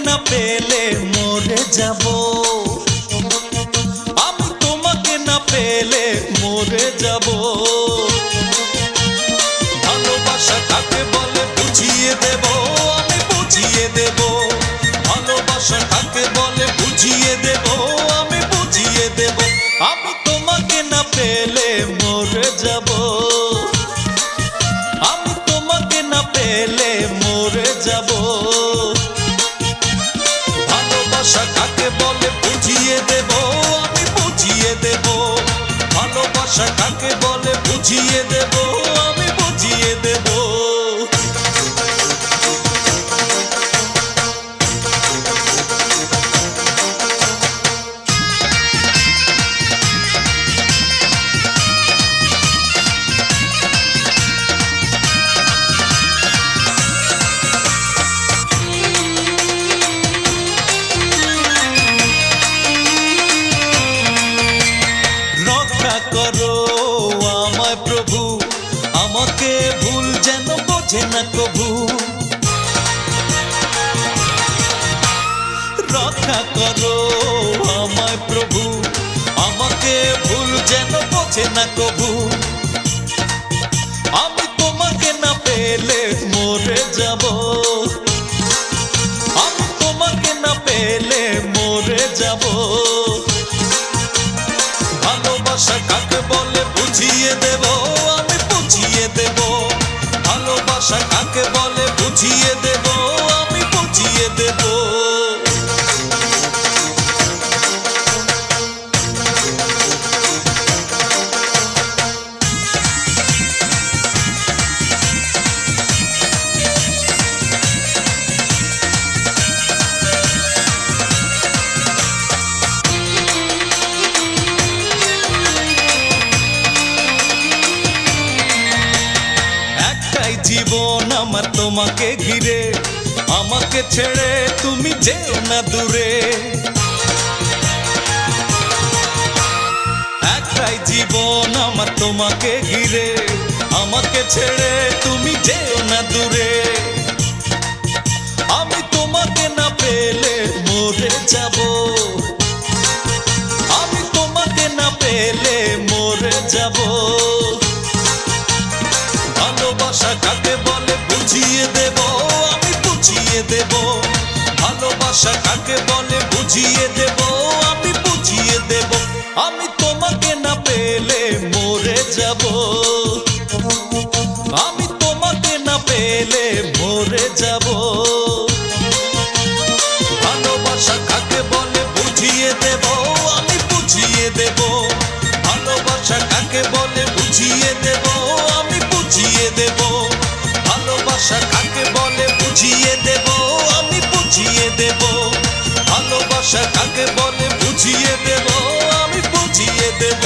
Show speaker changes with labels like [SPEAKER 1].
[SPEAKER 1] না পেলে মরে যাব, আমি তোমাকে না পেলে মরে যাব। ভালোবাসা কাকে বলে বুঝিয়ে দেব, আমি বুঝিয়ে দেব। ভালোবাসা কাকে বলে বুঝিয়ে দেব, আমি বুঝিয়ে দেব। আমি তোমাকে না পেলে মরে যাব, আমি তোমাকে না পেলে মরে যাব। ভালোবাসা কাকে বলে বুঝিয়ে দেব, আমি বুঝিয়ে দেব। ভালোবাসা কাকে বলে বুঝিয়ে দেব, আমি বুঝিয়ে দেব। রক্ষা করো আমায় প্রভু, আমাকে ভুল যেন বোঝে না কভু। রক্ষা করো আমায় প্রভু, আমাকে ভুল যেন বোঝে না কভু। আমি তোমাকে না পেলে মরে যাব, আমি তোমাকে না পেলে মরে যাব। ভালোবাসা কাকে বলে বুঝিয়ে দেব, আমি বুঝিয়ে দেব। ভালোবাসা কাকে বলে বুঝিয়ে দেব, আমি বুঝিয়ে দেব। জীবন আমার তোমাকে ঘিরে, আমাকে ছেড়ে তুমি যেও না দূরে। একটাই জীবন আমার তোমাকে ঘিরে, আমাকে ছেড়ে তুমি যেও না দূরে। আমি তোমাকে না পেলে মরে যাব, আমি তোমাকে না পেলে মরে যাব। ভালোবাসা কাকে বলে বুঝিয়ে দেব, আমি বুঝিয়ে দেব। ভালোবাসা কাকে বলে বুঝিয়ে দেব, আমি বুঝিয়ে দেব। আমি তোমাকে না পেলে মরে যাব, আমি তোমাকে না পেলে মরে যাব। ভালোবাসা কাকে বলে বুঝিয়ে দেব, আমি বুঝিয়ে দেব। ভালোবাসা কাকে বলে বুঝিয়ে দেব, আমি বুঝিয়ে দেব। ভালোবাসা কাকে বলে বুঝিয়ে দেব, আমি বুঝিয়ে দেব। ভালোবাসা কাকে বলে বুঝিয়ে দেব, আমি বুঝিয়ে দেব।